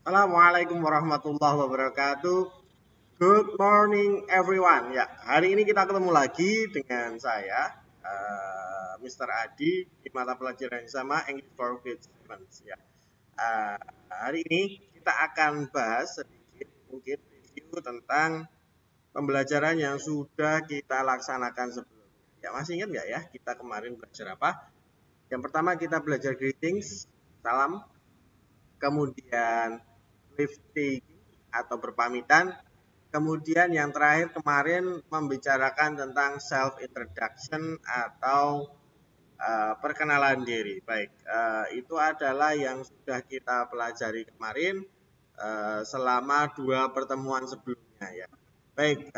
Assalamualaikum warahmatullahi wabarakatuh. Good morning everyone. Ya, hari ini kita ketemu lagi dengan saya, Mr. Adi di mata pelajaran yang sama English for Grade 7. Ya, eh, hari ini kita akan bahas sedikit mungkin review tentang pembelajaran yang sudah kita laksanakan sebelumnya. Ya, masih ingat nggak ya kita kemarin belajar apa? Yang pertama kita belajar greetings, salam, kemudian lifting atau berpamitan. Kemudian yang terakhir kemarin membicarakan tentang self introduction atau perkenalan diri. Baik, itu adalah yang sudah kita pelajari kemarin selama 2 pertemuan sebelumnya ya. Baik,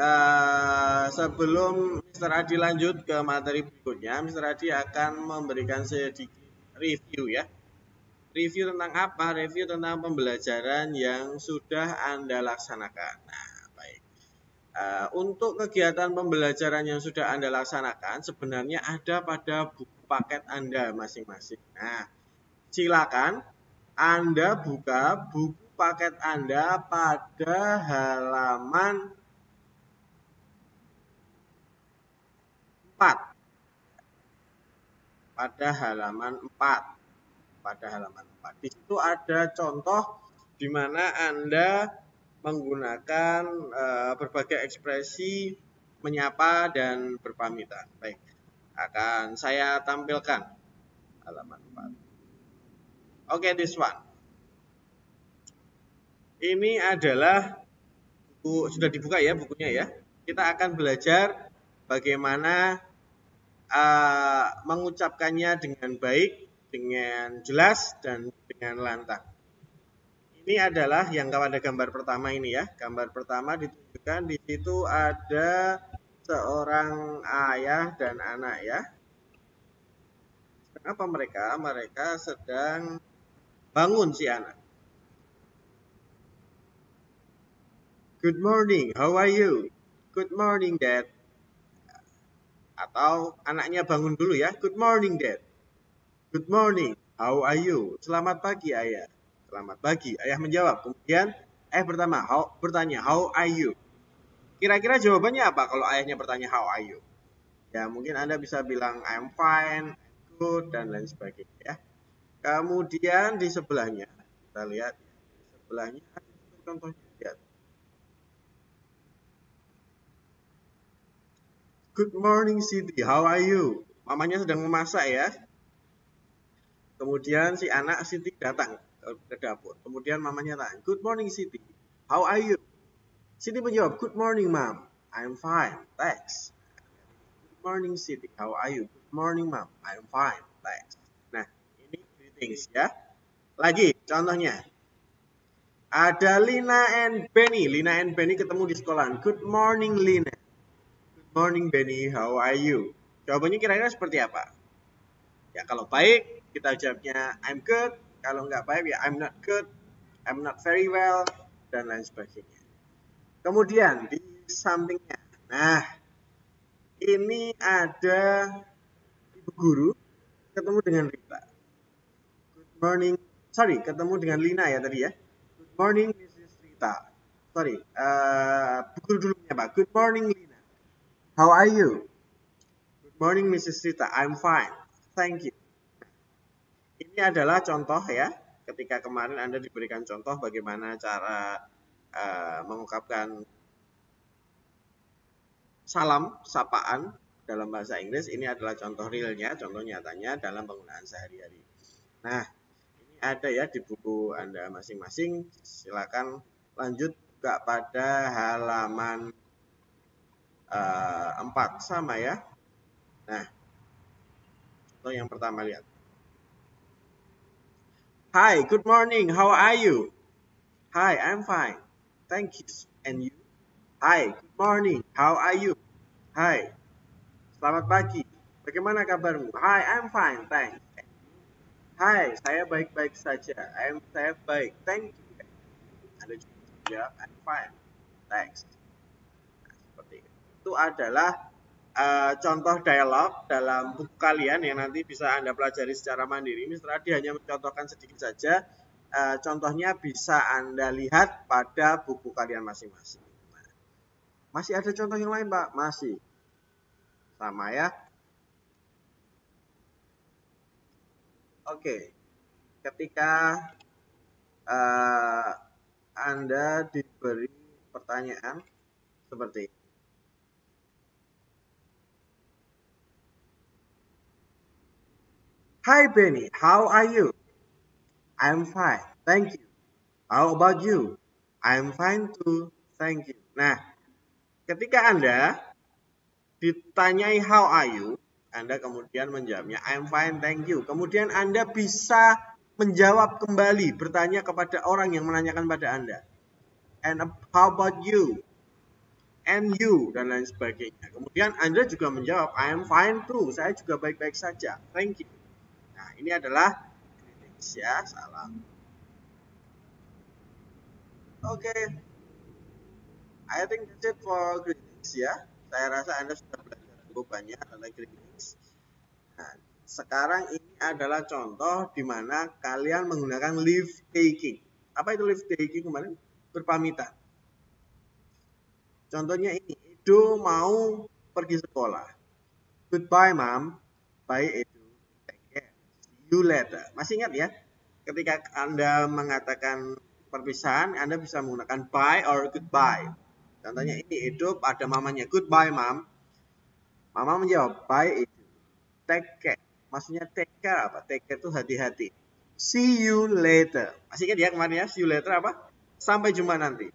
sebelum Mr. Adi lanjut ke materi berikutnya, Mr. Adi akan memberikan sedikit review ya. Review tentang apa? Review tentang pembelajaran yang sudah Anda laksanakan. Nah, baik. Untuk kegiatan pembelajaran yang sudah Anda laksanakan sebenarnya ada pada buku paket Anda masing-masing. Nah, silakan Anda buka buku paket Anda pada halaman 4. Pada halaman 4. Pada halaman 4. Di situ ada contoh di mana Anda menggunakan berbagai ekspresi menyapa dan berpamitan. Baik, akan saya tampilkan halaman 4. Oke, this one. Ini adalah buku, sudah dibuka ya bukunya ya. Kita akan belajar bagaimana mengucapkannya dengan baik, dengan jelas, dan dengan lantang. Ini adalah yang pada gambar pertama ini ya. Gambar pertama ditunjukkan di situ ada seorang ayah dan anak ya. Apa mereka? Mereka sedang bangun si anak. Good morning, how are you? Good morning, Dad. Atau anaknya bangun dulu ya. Good morning, Dad. Good morning, how are you? Selamat pagi, ayah. Selamat pagi, ayah menjawab. Kemudian bertanya, how are you? Kira-kira jawabannya apa kalau ayahnya bertanya how are you? Ya, mungkin Anda bisa bilang I'm fine, I'm good, dan lain sebagainya ya. Kemudian di sebelahnya, kita lihat di sebelahnya ada juga contohnya. Lihat. Good morning Siti, how are you? Mamanya sedang memasak ya. Kemudian si anak Siti datang ke dapur. Kemudian mamanya tanya, Good morning Siti, how are you? Siti menjawab, Good morning Mom, I'm fine, thanks. Good morning Siti, how are you? Good morning Mom, I'm fine, thanks. Nah, ini greetings ya. Lagi contohnya. Ada Lina and Benny. Lina and Benny ketemu di sekolah. Good morning Lina. Good morning Benny, how are you? Jawabannya kira-kira seperti apa? Ya kalau baik kita jawabnya I'm good. Kalau nggak baik ya I'm not good, I'm not very well, dan lain sebagainya. Kemudian di sampingnya, nah ini ada ibu guru ketemu dengan Rita. Good morning, ketemu dengan Lina ya tadi ya. Good morning Mrs. Rita. Bu guru dulunya Pak. Good morning Lina. How are you? Good morning Mrs. Rita. I'm fine. Thank you. Ini adalah contoh ya. Ketika kemarin Anda diberikan contoh bagaimana cara mengungkapkan salam, sapaan dalam bahasa Inggris. Ini adalah contoh realnya, contoh nyatanya dalam penggunaan sehari-hari. Nah, ini ada ya di buku Anda masing-masing. Silakan lanjut buka pada halaman 4 sama ya. Nah, contoh yang pertama lihat. Hi, good morning. How are you? Hi, I'm fine. Thank you. And you? Hi, good morning. How are you? Hi. Selamat pagi. Bagaimana kabarmu? Hi, I'm fine. Thanks. Hai, saya baik-baik saja. Saya baik. Thank you. Anda juga jawab, I'm fine. Thanks. Nah, seperti itu. Itu adalah contoh dialog dalam buku kalian yang nanti bisa Anda pelajari secara mandiri. Mr. Adi hanya mencontohkan sedikit saja contohnya bisa Anda lihat pada buku kalian masing-masing. Masih ada contoh yang lain, Pak? Masih. Sama ya. Oke. Ketika Anda diberi pertanyaan seperti ini. Hi Benny, how are you? I'm fine, thank you. How about you? I'm fine too, thank you. Nah, ketika Anda ditanyai how are you, Anda kemudian menjawabnya I'm fine, thank you. Kemudian Anda bisa menjawab kembali, bertanya kepada orang yang menanyakan pada Anda. And how about you? And you, dan lain sebagainya. Kemudian Anda juga menjawab I'm fine too, saya juga baik-baik saja, thank you. Nah, ini adalah greetings ya, salam. Oke, I think that's it for greetings ya. Saya rasa Anda sudah belajar cukup banyak tentang greetings. Nah, sekarang ini adalah contoh di mana kalian menggunakan leave taking. Apa itu leave taking kemarin? Berpamitan. Contohnya ini, Edo mau pergi sekolah. Goodbye, Mom. Bye, Edo. Take care. See you later. Masih ingat ya? Ketika Anda mengatakan perpisahan, Anda bisa menggunakan bye or goodbye. Contohnya ini, Edo pada mamanya, goodbye, Mom. Mama menjawab, bye, Edo. Take care. Maksudnya take care apa? Take care itu hati-hati. See you later. Masih ingat ya kemarin ya? See you later apa? Sampai jumpa nanti.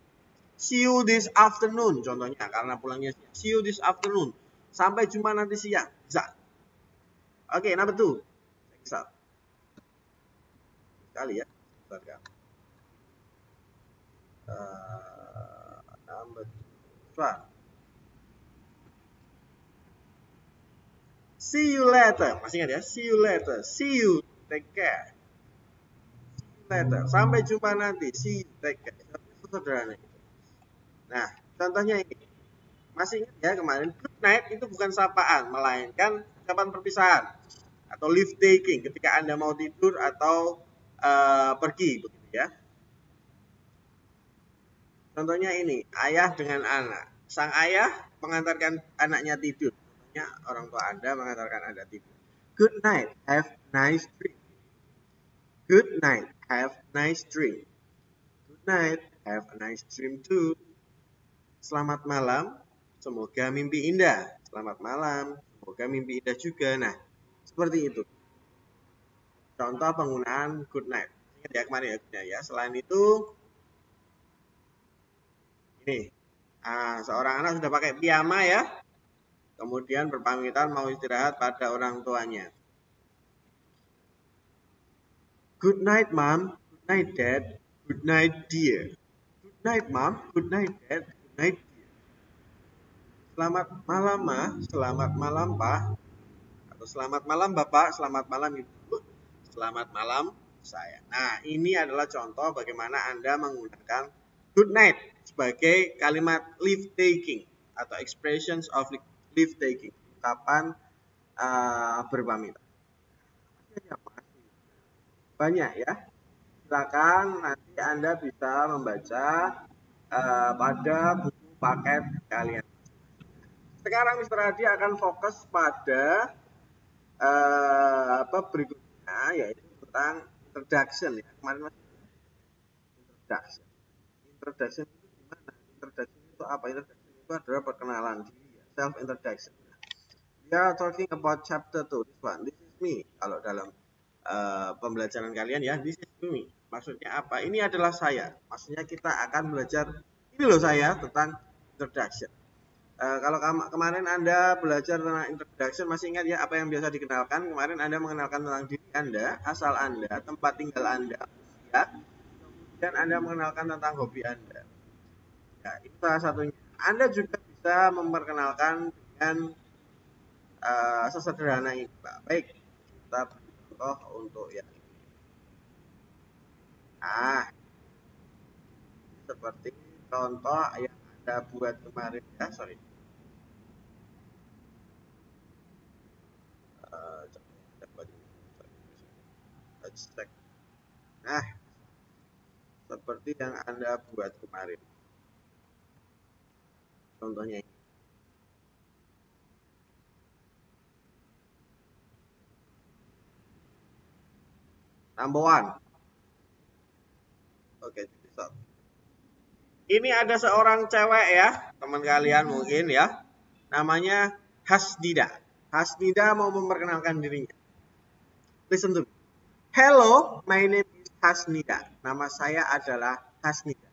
See you this afternoon. Contohnya karena pulangnya siang. See you this afternoon. Sampai jumpa nanti siang. Bisa. Oke, number 2. Bisa. Sekali ya. Bentar, number 2. See you later. Masih ingat ya? See you later. See you. Take care. See you later. Sampai jumpa nanti. See you. Take care. Itu sederhana. Nah, contohnya ini. Masih ingat ya kemarin? Good night itu bukan sapaan, melainkan ucapan perpisahan atau leave taking ketika Anda mau tidur atau pergi, begitu ya. Contohnya ini, ayah dengan anak. Sang ayah mengantarkan anaknya tidur. Contohnya orang tua Anda mengantarkan Anda tidur. Good night, have nice dream. Good night, have nice dream. Good night, have a nice dream too. Selamat malam, semoga mimpi indah. Selamat malam, semoga mimpi indah juga. Nah, seperti itu. Contoh penggunaan good night. Ingat ya kemarin ya. Selain itu, ini seorang anak sudah pakai piyama ya. Kemudian berpamitan mau istirahat pada orang tuanya. Good night, Mom. Good night, Dad. Good night, dear. Good night, Mom. Good night, Dad. Good night, dear. Selamat malam, Ma. Selamat malam, Pak. Atau selamat malam, Bapak. Selamat malam, Ibu. Selamat malam, saya. Nah, ini adalah contoh bagaimana Anda menggunakan good night sebagai kalimat leave taking atau expressions of leave taking, ucapan berpamitan. Banyak ya. Silakan nanti Anda bisa membaca pada buku paket kalian. Sekarang Mr. Adi akan fokus pada berikutnya, yaitu tentang introduction ya. Kemarin masih introduction. Introduction itu gimana? Introduction itu apa? Introduction itu adalah perkenalan diri ya, self introduction. We are talking about chapter 2. This one, this is me. Kalau dalam pembelajaran kalian ya, this is me. Maksudnya apa? Ini adalah saya. Maksudnya kita akan belajar ini loh saya tentang introduction. Kalau kemarin Anda belajar tentang introduction, masih ingat ya apa yang biasa dikenalkan? Kemarin Anda mengenalkan tentang diri Anda, asal Anda, tempat tinggal Anda, ya. Kemudian Anda mengenalkan tentang hobi Anda. Ya, itu salah satunya. Anda juga bisa memperkenalkan dengan sesederhana ini, Pak. Baik, kita contoh untuk yang ini. Nah, seperti contoh yang Anda buat kemarin ya, sorry. Let's check. Nah, seperti yang Anda buat kemarin. Contohnya ini. Number one. Oke, stop. Ini ada seorang cewek ya, teman kalian mungkin ya. Namanya Hasnida. Hasnida mau memperkenalkan dirinya. Listen to me. Hello, my name is Hasnida. Nama saya adalah Hasnida.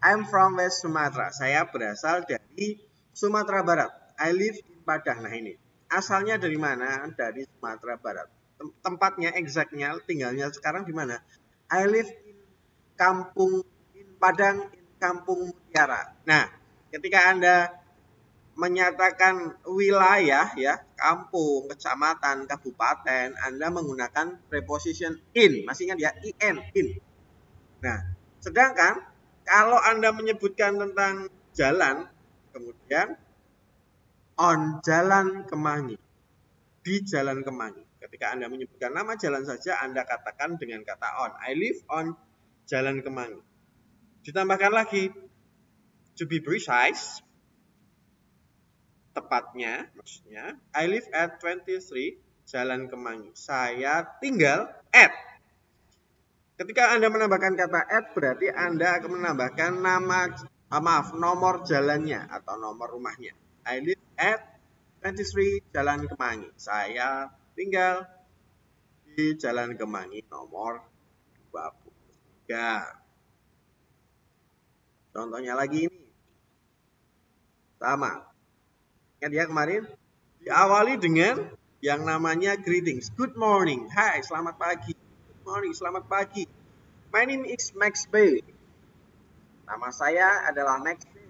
I'm from West Sumatra. Saya berasal dari Sumatera Barat. I live in Padang. Nah ini. Asalnya dari mana? Dari Sumatera Barat. Tempatnya, exactnya, tinggalnya sekarang di mana? I live in Kampung, in Padang, in Kampung Mutiara. Nah, ketika Anda menyatakan wilayah ya, kampung, kecamatan, kabupaten, Anda menggunakan preposition in. Masih ingat ya, in. Nah, sedangkan kalau Anda menyebutkan tentang jalan, kemudian on Jalan Kemangi, di Jalan Kemangi. Ketika Anda menyebutkan nama jalan saja, Anda katakan dengan kata on. I live on Jalan Kemangi. Ditambahkan lagi, to be precise, tepatnya, maksudnya, I live at 23 Jalan Kemangi. Saya tinggal at. Ketika Anda menambahkan kata at, berarti Anda akan menambahkan nomor jalannya atau nomor rumahnya. I live at 23 Jalan Kemangi. Saya tinggal di Jalan Kemangi nomor 23. Contohnya lagi ini. Sama. Ingat ya kemarin? Diawali dengan yang namanya greetings. Good morning. Hai, selamat pagi. Good morning, selamat pagi. My name is Max Bay. Nama saya adalah Max Bay.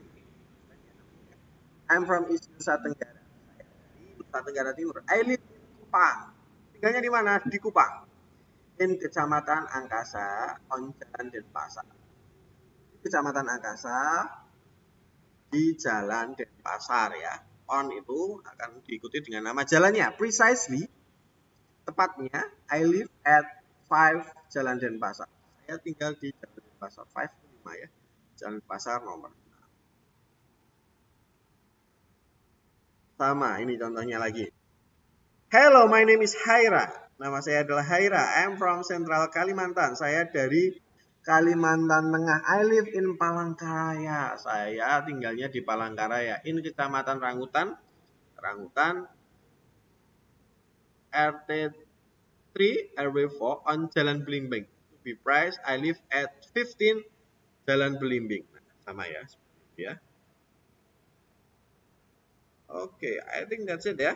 I'm from East Nusa Tenggara. Saya dari Nusa Tenggara Timur. I live in Kupang. Tinggalnya di mana? Di Kupang. In Kecamatan Angkasa, on Jalan Denpasar. Kecamatan Angkasa, di Jalan Denpasar ya. On itu akan diikuti dengan nama jalannya. Precisely, tepatnya, I live at 5 Jalan Denpasar. Saya tinggal di Jalan Denpasar 5 ya. Jalan Denpasar nomor 6. Sama, ini contohnya lagi. Hello, my name is Haira. Nama saya adalah Haira. I'm from Central Kalimantan. Saya dari Kalimantan Tengah. I live in Palangkaraya. Saya tinggalnya di Palangkaraya. In Kecamatan Rangutan. RT 3 RW 4 on Jalan Belimbing. To be precise, I live at 15 Jalan Belimbing. Sama ya, ya. Oke, I think that's it ya.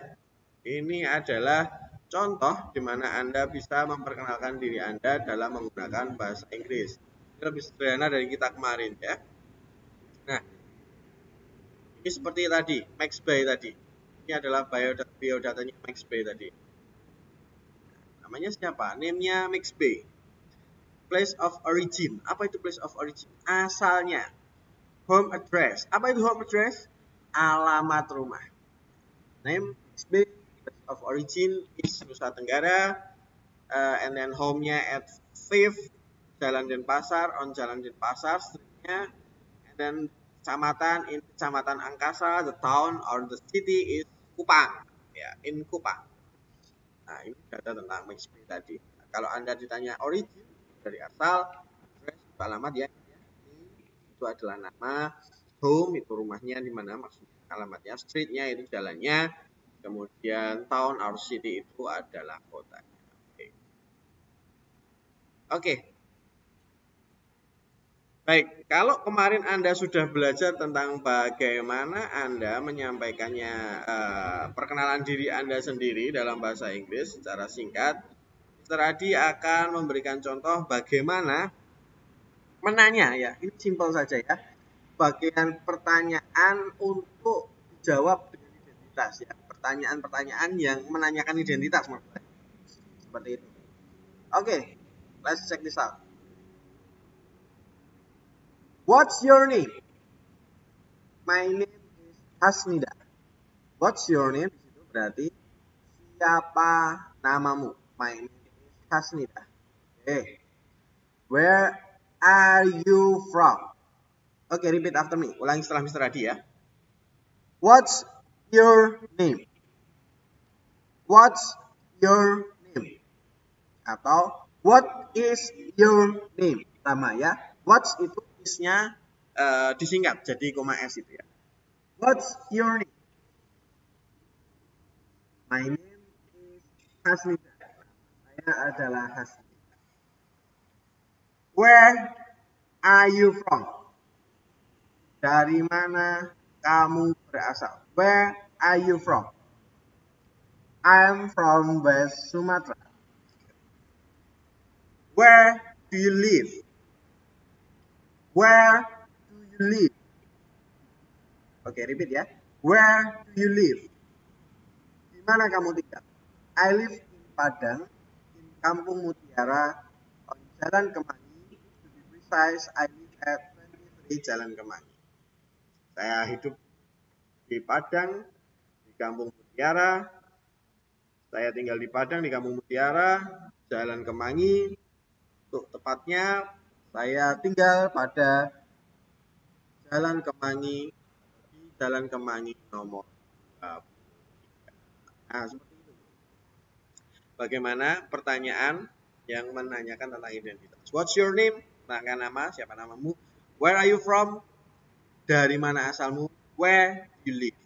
Ini adalah contoh di mana Anda bisa memperkenalkan diri Anda dalam menggunakan bahasa Inggris. Ini lebih sederhana dari kita kemarin ya. Nah, ini seperti tadi, Max Bay tadi. Ini adalah biodatanya Max Bay tadi. Namanya siapa? Name-nya Max Bay. Place of origin. Apa itu place of origin? Asalnya. Home address. Apa itu home address? Alamat rumah. Name Max Bay. Place of origin is Nusa Tenggara. And then home-nya at 5 Jalan Denpasar, on Jalan Denpasar, street-nya. And then kecamatan, in Kecamatan Angkasa, the town or the city is Kupang. Ya, in Kupang. Nah, ini data tentang Max Bay tadi. Nah, kalau Anda ditanya origin, dari asal, address, alamat ya. Itu adalah nama, home itu rumahnya di mana maksudnya alamatnya, streetnya itu jalannya, kemudian town or city itu adalah kotanya. Oke. Baik, kalau kemarin Anda sudah belajar tentang bagaimana Anda menyampaikannya perkenalan diri Anda sendiri dalam bahasa Inggris secara singkat, Mr. Adi akan memberikan contoh bagaimana menanya ya. Ini simpel saja ya. Bagian pertanyaan untuk dijawab dengan identitas ya. Pertanyaan-pertanyaan yang menanyakan identitas maksudnya. Seperti itu. Oke, let's check this out. What's your name? My name is Hasnida. What's your name? Itu berarti siapa namamu? My name is Hasnida. Okay. Where are you from? Oke, repeat after me. Ulangi setelah Mr. Adi ya. What's your name? What's your name? Atau what is your name? Sama ya. What's itu isnya disingkat jadi koma S itu ya. What's your name? My name is Hasnita. Saya adalah Hasnita. Where are you from? Dari mana kamu berasal? Where are you from? I'm from West Sumatra. Where do you live? Where do you live? Oke, repeat ya. Where do you live? Di mana kamu tinggal? I live in Padang, in Kampung Mutiara, on Jalan Kemangi. To be precise, I live at 23 Jalan Kemangi. Saya hidup di Padang, di Kampung Mutiara. Saya tinggal di Padang, di Kampung Mutiara, Jalan Kemangi. Untuk tepatnya, saya tinggal pada Jalan Kemangi, di Jalan Kemangi nomor 23. Nah, seperti itu. Bagaimana pertanyaan yang menanyakan tentang identitas? What's your name? Tentang nama, siapa namamu? Where are you from? Dari mana asalmu? Where do you live?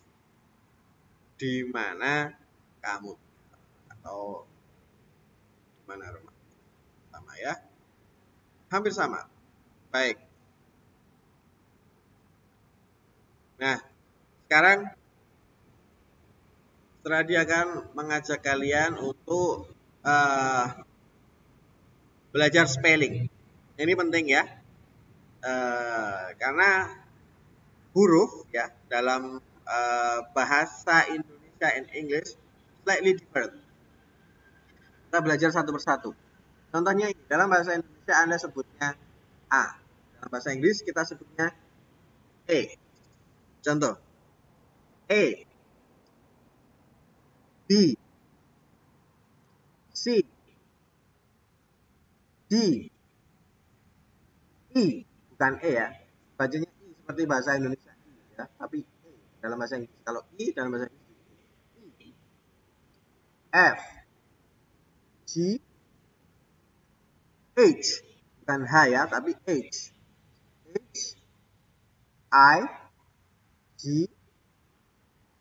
Di mana kamu? Atau di mana rumah? Sama ya. Hampir sama. Baik. Nah, sekarang Stradi akan mengajak kalian untuk belajar spelling. Ini penting ya, karena huruf ya dalam bahasa Indonesia and English slightly different. Kita belajar satu persatu. Contohnya ini, dalam bahasa Indonesia Anda sebutnya A. Dalam bahasa Inggris kita sebutnya E. Contoh, A, B, C, D, I, bukan E ya, bacanya I seperti bahasa Indonesia I ya, tapi E dalam bahasa Inggris. Kalau I dalam bahasa Inggris I, F, G, H, bukan H ya, tapi H, H, I, G,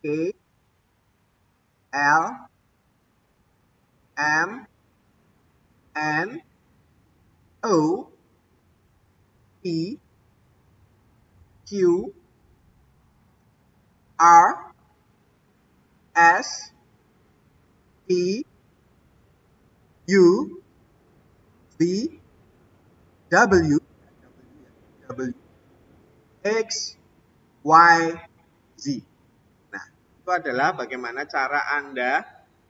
K, L, M, N, O, P, Q, R, S, T, U, V, W, X, Y, Z. Nah, itu adalah bagaimana cara Anda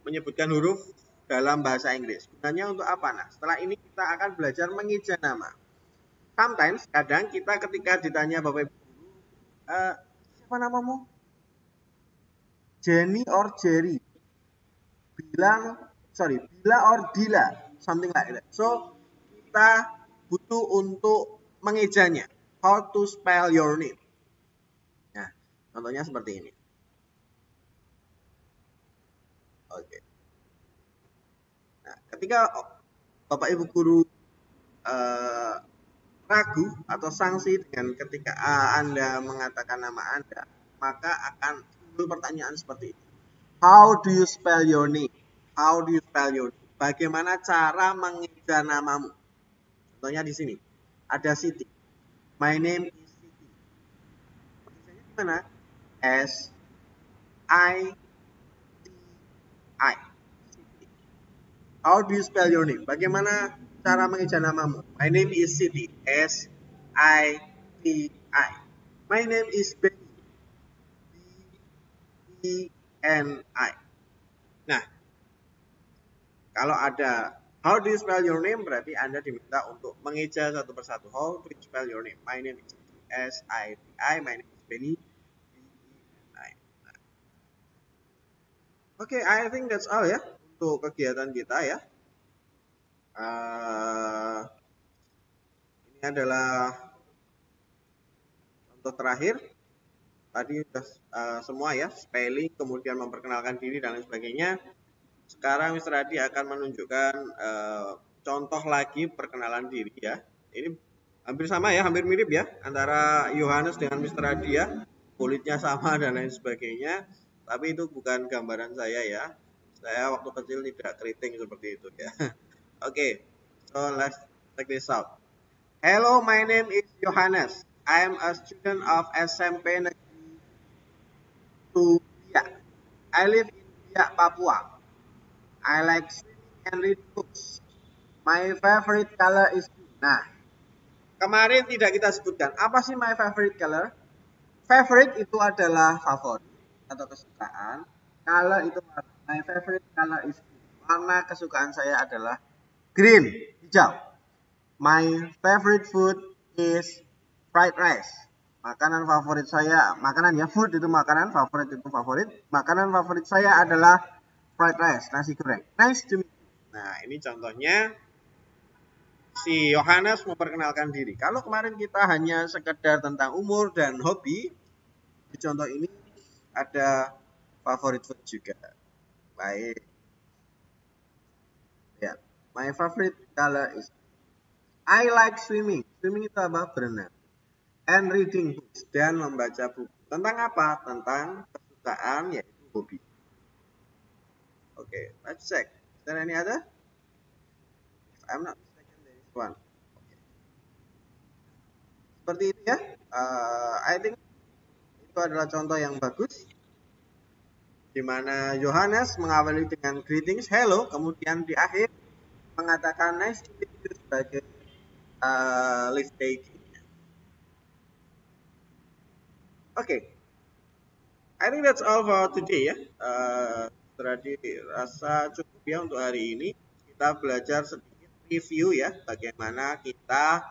menyebutkan huruf dalam bahasa Inggris. Gunanya untuk apa? Nah, setelah ini kita akan belajar mengeja nama. Sometimes, kadang kita ketika ditanya Bapak Ibu guru, siapa namamu? Jenny or Jerry? Bila or Dila, something like that. So, kita butuh untuk mengejanya. How to spell your name. Nah, contohnya seperti ini. Oke. Nah, ketika Bapak Ibu guru ragu atau sanksi dengan ketika Anda mengatakan nama Anda, maka akan timbul pertanyaan seperti ini. How do you spell your name? How do you spell your name? Bagaimana cara mengeja namamu? Contohnya di sini. Ada Siti. My name is Siti. Mengejanya gimana? S I T I. Siti. How do you spell your name? Bagaimana cara mengeja namamu? My name is Siti. S I T I. My name is Benny. B E N I. Nah, kalau ada how do you spell your name, berarti Anda diminta untuk mengeja satu persatu. How do you spell your name? My name is S-I-T-I. My name is Benny. B-E-N-I. Nah. Oke, I think that's all ya untuk kegiatan kita ya. Ini Ini adalah contoh terakhir. Tadi sudah semua ya, spelling, kemudian memperkenalkan diri dan lain sebagainya. Sekarang Mr. Adi akan menunjukkan contoh lagi perkenalan diri ya. Ini hampir sama ya, hampir mirip ya antara Yohanes dengan Mr. Adi ya. Kulitnya sama dan lain sebagainya. Tapi itu bukan gambaran saya ya. Saya waktu kecil tidak keriting seperti itu ya. Oke, so let's check this out. Hello, my name is Yohanes. I am a student of SMP Negeri 2 Biak. I live in Biak, Papua. I like swimming and read books. My favorite color is blue. Nah, kemarin tidak kita sebutkan. Apa sih my favorite color? Favorite itu adalah favorit atau kesukaan. Color itu warna. My favorite color is blue. Warna kesukaan saya adalah green, hijau. My favorite food is fried rice. Makanan favorit saya, makanan ya, food itu makanan, favorit itu favorit. Makanan favorit saya adalah fried rice, nasi goreng. Nice to meet you. Nah, ini contohnya si Yohanes memperkenalkan diri. Kalau kemarin kita hanya sekedar tentang umur dan hobi, di contoh ini ada favorit food juga. Baik. Ya, my favorite color is I like swimming. Swimming itu apa? Berenang. And reading books, dan membaca buku. Tentang apa? Tentang kesukaan, yaitu hobi. Okay, let's check. Is there any other? If I'm not mistaken, there is one. Okay. Seperti itu ya. I think itu adalah contoh yang bagus, di mana Yohanes mengawali dengan greetings, hello, kemudian di akhir mengatakan nice to meet you sebagai lift taking. Okay, I think that's all for today ya. Tadi rasa cukup ya untuk hari ini. Kita belajar sedikit review ya, bagaimana kita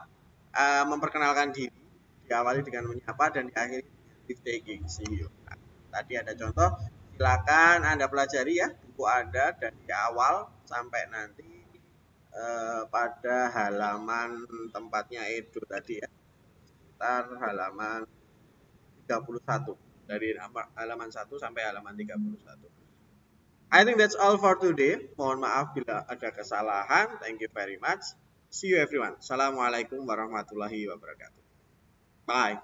memperkenalkan diri, diawali dengan menyapa dan diakhiri dengan lift taking. See you. Nah, tadi ada contoh, silakan Anda pelajari ya buku Anda dari awal sampai nanti pada halaman tempatnya Edo tadi ya, sekitar halaman 31, dari halaman 1 sampai halaman 31. I think that's all for today. Mohon maaf bila ada kesalahan. Thank you very much. See you everyone. Assalamualaikum warahmatullahi wabarakatuh. Bye.